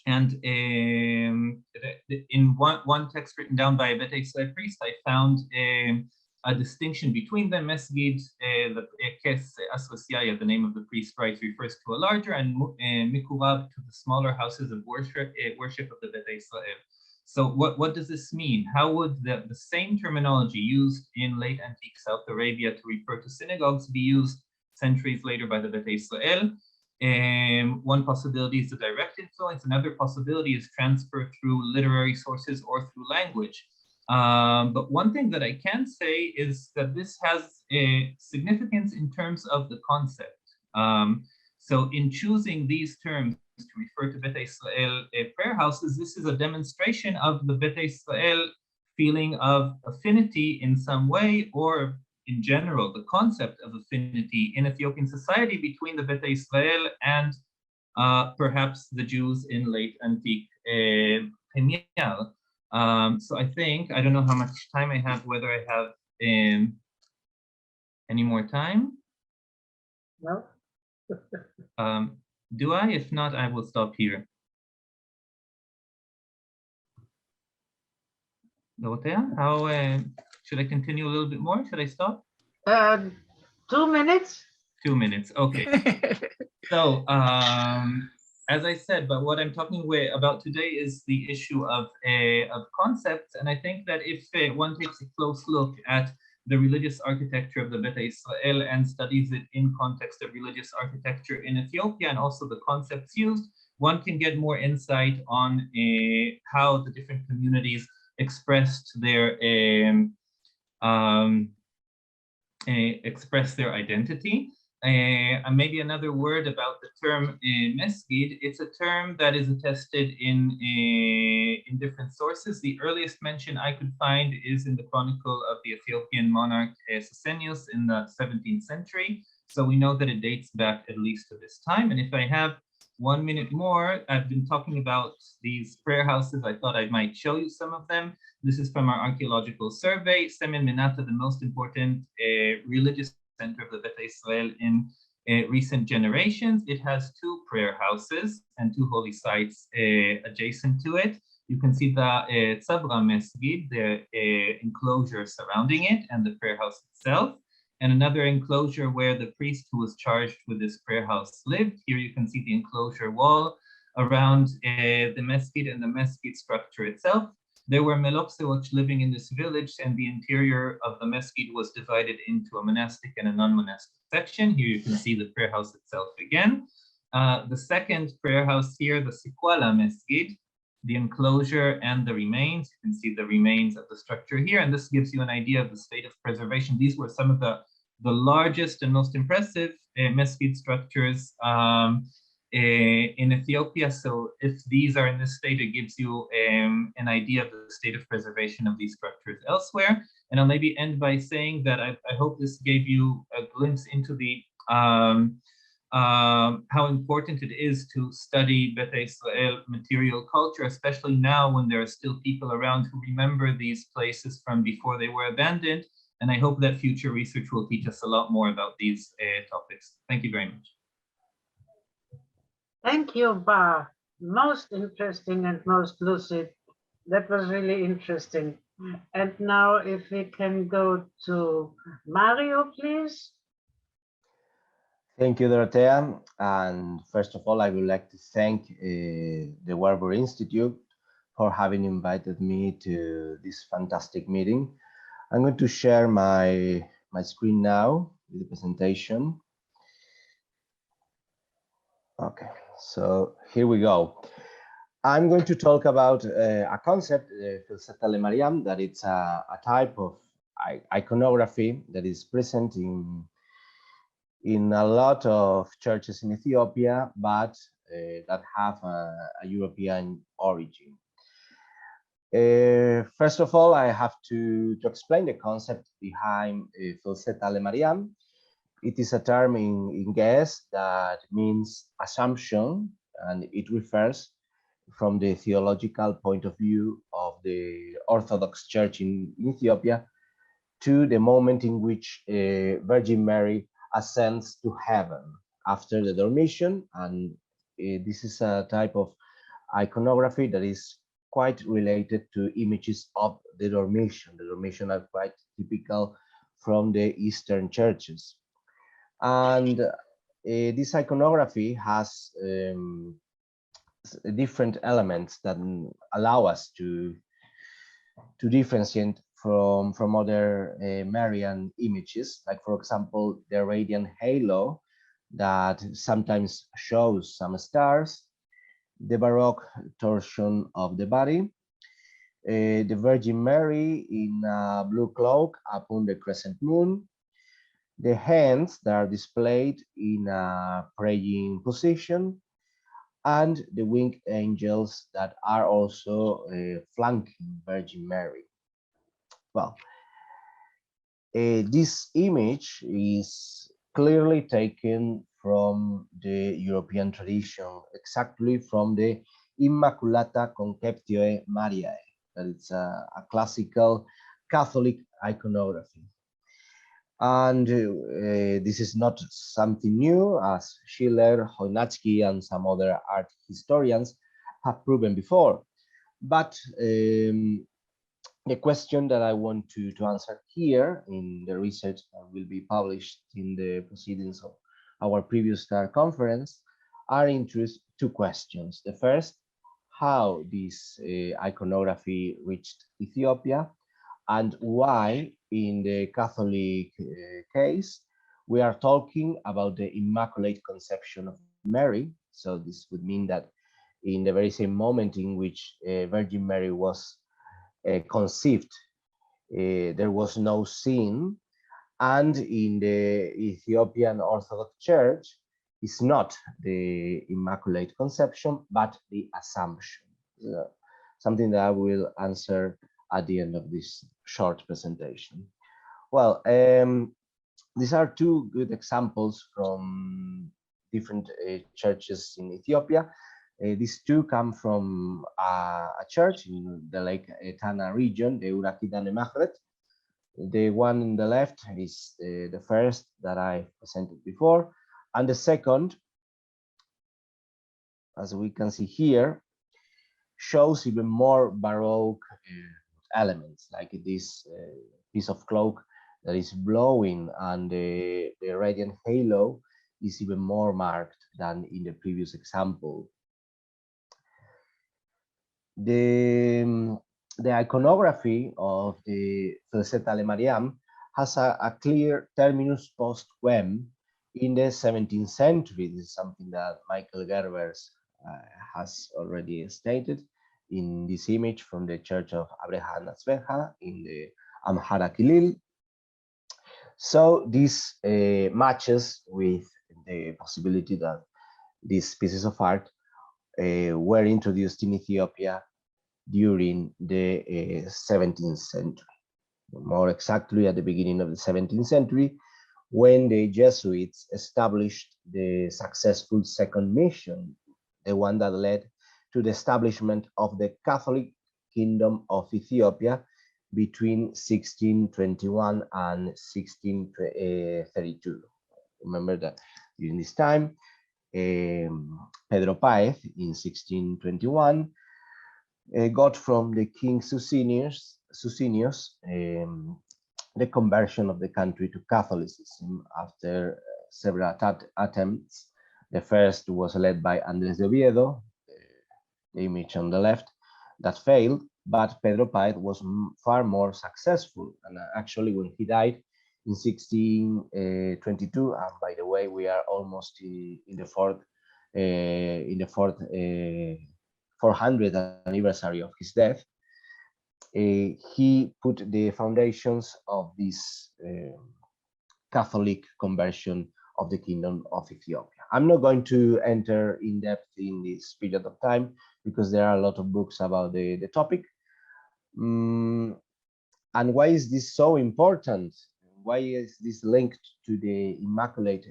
Speaker 3: And in one text written down by a Betä Israel priest, I found a distinction between them. Mesgid, the Kes Asrasiaya, the name of the priest, writes, refers to a larger, and Mikurab to the smaller houses of worship of the Betä Israel. So what does this mean? How would the same terminology used in late antique South Arabia to refer to synagogues be used centuries later by the Betä Israel? One possibility is the direct influence. Another possibility is transfer through literary sources or through language. But one thing that I can say is that this has a significance in terms of the concept. So in choosing these terms to refer to Betä Israel prayer houses, this is a demonstration of the Betä Israel feeling of affinity in some way, or in general, the concept of affinity in Ethiopian society between the Betä Israel and perhaps the Jews in late antique Peniel. So I think, I don't know how much time I have, whether I have any more time.
Speaker 1: No.
Speaker 3: Do I? If not, I will stop here. Dorothea, how should I continue a little bit more? Should I stop?
Speaker 1: 2 minutes.
Speaker 3: 2 minutes. Okay. So as I said, but what I'm talking about today is the issue of concepts, and I think that if one takes a close look at the religious architecture of the Betä Israel and studies it in context of religious architecture in Ethiopia and also the concepts used, one can get more insight on how the different communities expressed their identity. And maybe another word about the term mesgid. It's a term that is attested in different sources. The earliest mention I could find is in the chronicle of the Ethiopian monarch Susenyos in the 17th century. So we know that it dates back at least to this time. And if I have 1 minute more, I've been talking about these prayer houses. I thought I might show you some of them. This is from our archaeological survey. Semen Menata, the most important religious center of the Betä Israel in recent generations. It has 2 prayer houses and 2 holy sites adjacent to it. You can see the Tzavra Mesgid, the enclosure surrounding it, and the prayer house itself, and another enclosure where the priest who was charged with this prayer house lived. Here you can see the enclosure wall around the mesquite and the mesquite structure itself. There were Meloxewoch living in this village, and the interior of the mesquite was divided into a monastic and a non-monastic section. Here you can see the prayer house itself again. The second prayer house here, the Sikwala Mesquite, the enclosure and the remains. You can see the remains of the structure here, and this gives you an idea of the state of preservation. These were some of the largest and most impressive mesquite structures in Ethiopia. So if these are in this state, it gives you an idea of the state of preservation of these structures elsewhere. And I'll maybe end by saying that I hope this gave you a glimpse into the how important it is to study Betä Israel material culture, especially now when there are still people around who remember these places from before they were abandoned. And I hope that future research will teach us a lot more about these topics. Thank you very much.
Speaker 1: Thank you, Bar. Most interesting and most lucid. That was really interesting. And now if we can go to Mario, please.
Speaker 4: Thank you, Dorothea. And first of all, I would like to thank the Warburg Institute for having invited me to this fantastic meeting. I'm going to share my screen now with the presentation. Okay, so here we go. I'm going to talk about a concept, Felsäta lämaryam, that it's a type of iconography that is present in a lot of churches in Ethiopia, but that have a European origin. First of all, I have to explain the concept behind Felsäta lämaryam. It is a term in Ge'ez that means assumption, and it refers from the theological point of view of the Orthodox Church in Ethiopia to the moment in which Virgin Mary ascends to heaven after the Dormition. And this is a type of iconography that is quite related to images of the Dormition. The Dormition are quite typical from the Eastern churches. And this iconography has different elements that allow us to differentiate from other Marian images, like for example the radiant halo that sometimes shows some stars, the Baroque torsion of the body, the Virgin Mary in a blue cloak upon the crescent moon, the hands that are displayed in a praying position, and the winged angels that are also flanking Virgin Mary. Well, this image is clearly taken from the European tradition, exactly from the Immaculate Conception Mariae, that it's a classical Catholic iconography. And this is not something new, as Schiller, Chojnacki, and some other art historians have proven before. But the question that I want to answer here in the research that will be published in the proceedings of our previous STAR conference are interesting two questions. The first, how this iconography reached Ethiopia, and why in the Catholic case we are talking about the Immaculate Conception of Mary. So this would mean that in the very same moment in which Virgin Mary was conceived, there was no sin, and in the Ethiopian Orthodox Church is not the Immaculate Conception but the Assumption. Something that I will answer at the end of this short presentation. Well, these are two good examples from different churches in Ethiopia. These two come from a church in the Lake Etana region, the Urakidane Mahret. The one on the left is the first that I presented before, and the second, as we can see here, shows even more Baroque elements, like this piece of cloak that is blowing, and the radiant halo is even more marked than in the previous example. The iconography of the Felsäta lämaryam has a clear terminus post quem in the 17th century. This is something that Michael Gerbers has already stated in this image from the church of Abraham Azbeja in the Amhara Kilil. So this matches with the possibility that these pieces of art were introduced in Ethiopia during the 17th century, more exactly at the beginning of the 17th century, when the Jesuits established the successful second mission, the one that led to the establishment of the Catholic Kingdom of Ethiopia between 1621 and 1632. Remember that during this time, Pedro Páez in 1621 got from the King Sucinius the conversion of the country to Catholicism after several attempts. The first was led by Andrés de Oviedo, the image on the left, that failed, but Pedro Páez was far more successful. And actually, when he died in 1622, and by the way, we are almost in the 400th anniversary of his death, he put the foundations of this Catholic conversion of the Kingdom of Ethiopia. I'm not going to enter in depth in this period of time because there are a lot of books about the topic. And why is this so important? Why is this linked to the Immaculate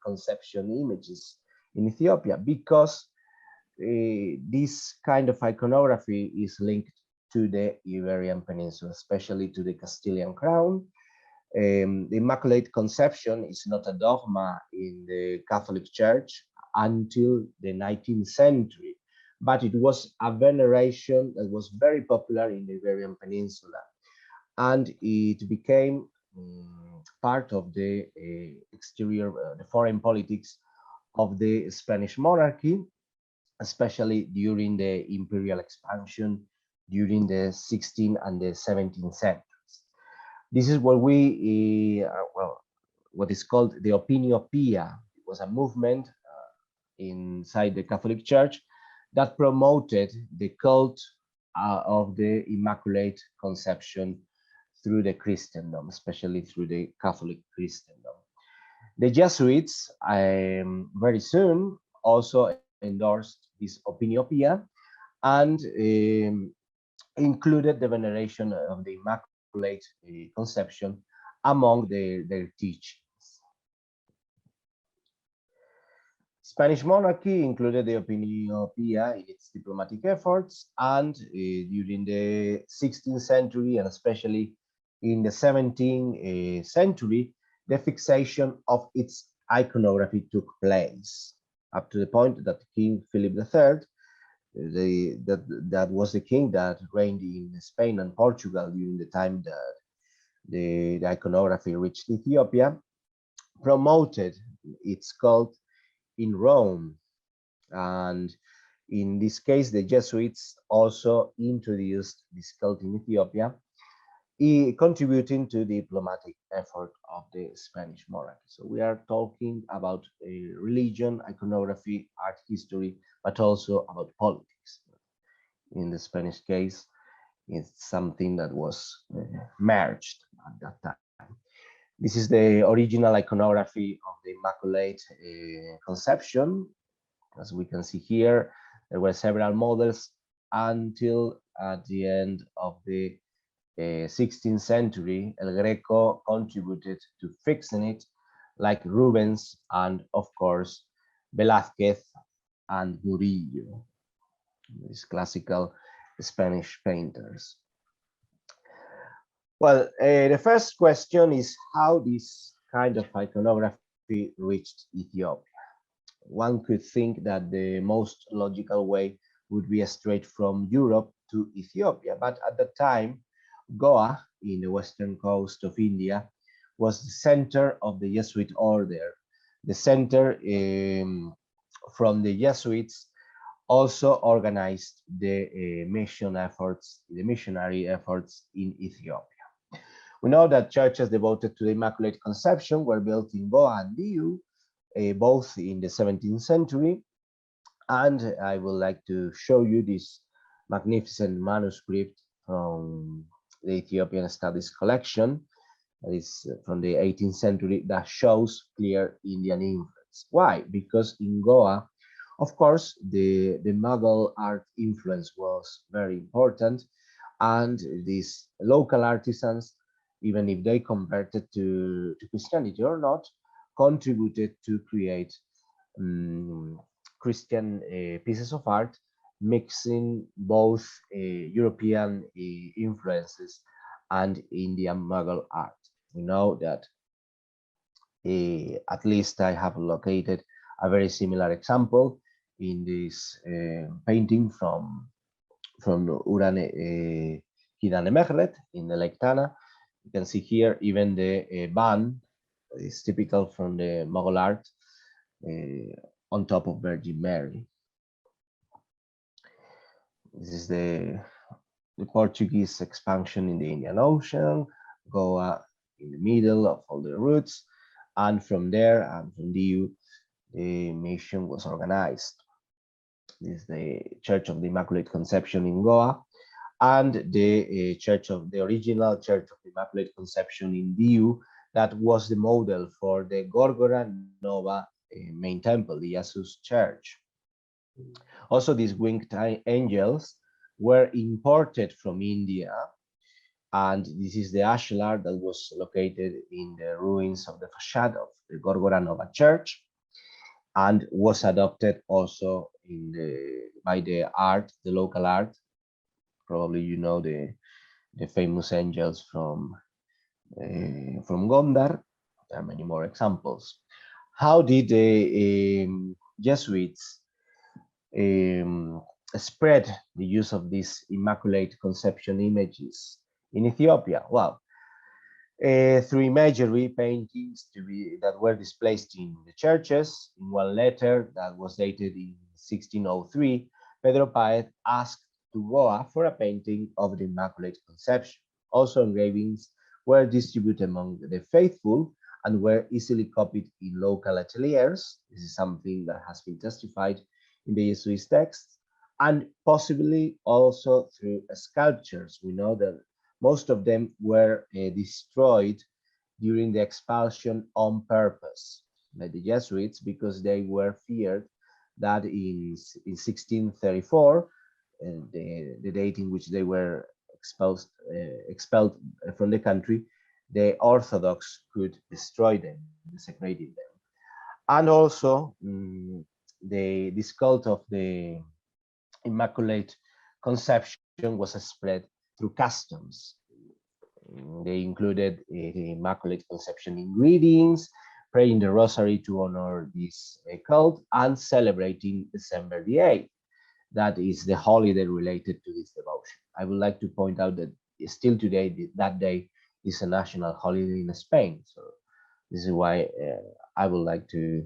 Speaker 4: Conception images in Ethiopia? Because this kind of iconography is linked to the Iberian Peninsula, especially to the Castilian crown. The Immaculate Conception is not a dogma in the Catholic Church until the 19th century, but it was a veneration that was very popular in the Iberian Peninsula, and it became part of the exterior, the foreign politics of the Spanish monarchy, especially during the imperial expansion during the 16th and the 17th centuries. This is what we, what is called the Opinio Pia. It was a movement inside the Catholic Church that promoted the cult of the Immaculate Conception through the Christendom, especially through the Catholic Christendom. The Jesuits very soon also endorsed this Opinio Pia and included the veneration of the Immaculate Conception among their teachings. Spanish monarchy included the Opinio Pia in its diplomatic efforts, and during the 16th century and especially in the 17th century, the fixation of its iconography took place, up to the point that King Philip III, that was the king that reigned in Spain and Portugal during the time that the iconography reached Ethiopia, promoted its cult in Rome. And in this case, the Jesuits also introduced this cult in Ethiopia, contributing to the diplomatic effort of the Spanish monarchy. So we are talking about religion, iconography, art history, but also about politics. In the Spanish case, it's something that was merged at that time. This is the original iconography of the Immaculate Conception. As we can see here, there were several models until at the end of the 16th century, El Greco contributed to fixing it, like Rubens and, of course, Velázquez and Murillo, these classical Spanish painters. Well, the first question is how this kind of iconography reached Ethiopia. One could think that the most logical way would be straight from Europe to Ethiopia, but at the time, Goa, in the western coast of India, was the center of the Jesuit order, the center from the Jesuits also organized the missionary efforts in Ethiopia. We know that churches devoted to the Immaculate Conception were built in Goa and Diu, both in the 17th century. And I would like to show you this magnificent manuscript from the Ethiopian Studies collection, that is from the 18th century, that shows clear Indian influence. Why? Because in Goa, of course, the Mughal art influence was very important, and these local artisans, even if they converted to Christianity or not, contributed to create Christian pieces of art, mixing both European influences and Indian Mughal art. We know that at least I have located a very similar example in this painting from Urane Kidane Mehret in the Lake Tana. You can see here even the ban is typical from the Mughal art on top of Virgin Mary. This is the Portuguese expansion in the Indian Ocean, Goa in the middle of all the routes, and from there and from Diu, the mission was organized. This is the Church of the Immaculate Conception in Goa, and the original Church of the Immaculate Conception in Diu, that was the model for the Gorgora Nova main temple, the Jesus Church. Also, these winged angels were imported from India, and this is the ashlar that was located in the ruins of the facade of the Gorgora Nova Church, and was adopted also by the local art. Probably you know the famous angels from Gondar. There are many more examples. How did the Jesuits spread the use of these Immaculate Conception images in Ethiopia? Well, through imagery paintings that were displayed in the churches. In one letter that was dated in 1603, Pedro Paez asked to Goa for a painting of the Immaculate Conception. Also, engravings were distributed among the faithful and were easily copied in local ateliers. This is something that has been testified in the Jesuit texts, and possibly also through sculptures. We know that most of them were destroyed during the expulsion on purpose by the Jesuits, because they were feared that in 1634, the date in which they were expelled from the country, the Orthodox could destroy them, desecrating them. And also, this cult of the Immaculate Conception was spread through customs. They included the Immaculate Conception in greetings, praying the Rosary to honor this cult, and celebrating December the 8th. That is the holiday related to this devotion. I would like to point out that still today, that day is a national holiday in Spain. So this is why I would like to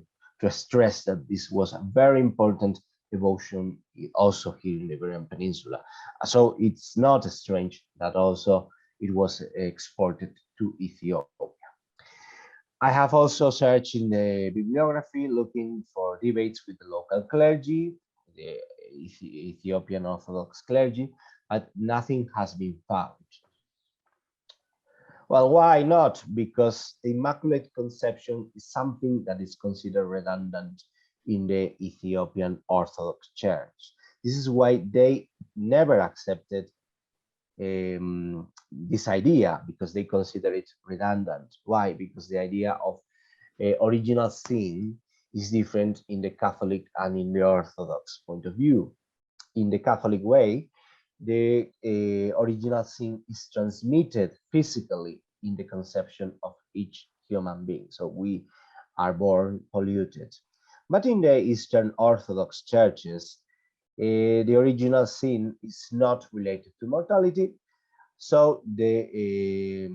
Speaker 4: stress that this was a very important devotion also here in the Iberian Peninsula. So it's not strange that also it was exported to Ethiopia. I have also searched in the bibliography looking for debates with the local clergy, the Ethiopian Orthodox clergy, but nothing has been found. Well, why not? Because the Immaculate Conception is something that is considered redundant in the Ethiopian Orthodox Church. This is why they never accepted this idea, because they consider it redundant. Why? Because the idea of original sin is different in the Catholic and in the Orthodox point of view. In the Catholic way, the original sin is transmitted physically in the conception of each human being. So we are born polluted. But in the Eastern Orthodox churches, the original sin is not related to mortality. So this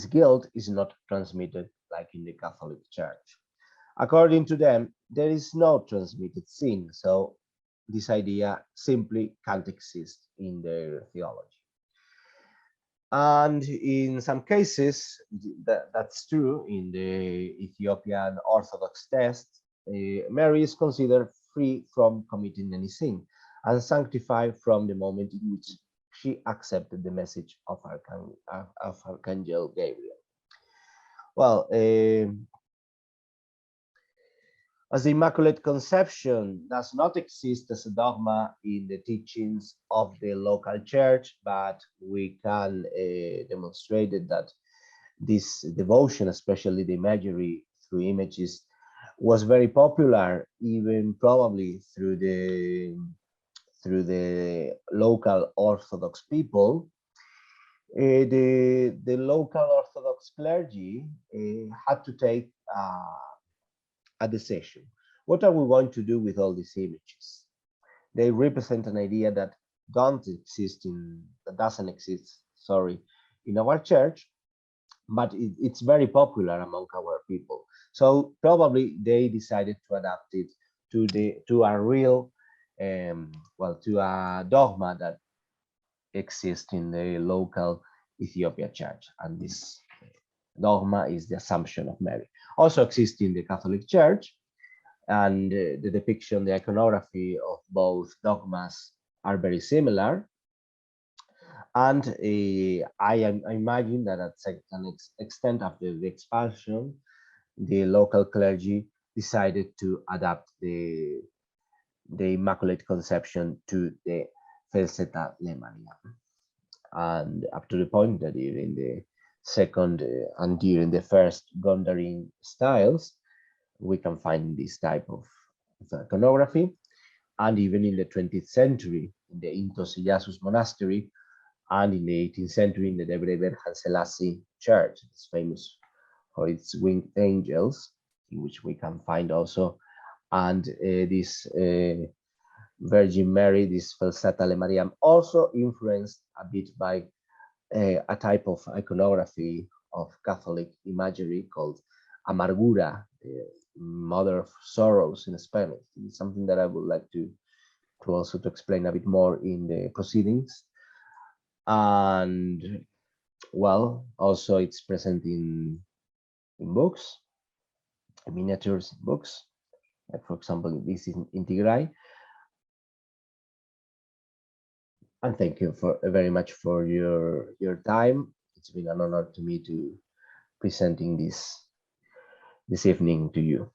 Speaker 4: guilt is not transmitted like in the Catholic Church. According to them, there is no transmitted sin. So this idea simply can't exist in their theology. And in some cases, that's true. In the Ethiopian Orthodox text, Mary is considered free from committing any sin and sanctified from the moment in which she accepted the message of Archangel Gabriel. Well, as the Immaculate Conception does not exist as a dogma in the teachings of the local church, but we can demonstrate that this devotion, especially the imagery through images, was very popular, even probably through the local Orthodox people. The local Orthodox clergy had to take a decision. What are we going to do with all these images? They represent an idea that doesn't exist in our church, but it's very popular among our people. So probably they decided to adapt it to a real, to a dogma that exists in the local Ethiopia church, and this dogma is the Assumption of Mary. Also exists in the Catholic Church, and the depiction, the iconography of both dogmas are very similar. And I imagine that at an extent after the expansion, the local clergy decided to adapt the Immaculate Conception to the Felsäta lämaryam, and up to the point that during the second and during the first Gondarin styles, we can find this type of iconography. And even in the 20th century, in the Intos Iyasus monastery, and in the 18th century in the Debre Berhan Selassie church, it's famous for its winged angels, in which we can find also, and this Virgin Mary, this Felsäta lämaryam, also influenced a bit by a type of iconography of Catholic imagery called amargura, the mother of sorrows in Spanish. It's something that I would like to also to explain a bit more in the proceedings. And well, also it's present in books, miniatures books, like for example, this is in Tigray. And thank you very much for your time. It's been an honor to me to presenting this evening to you.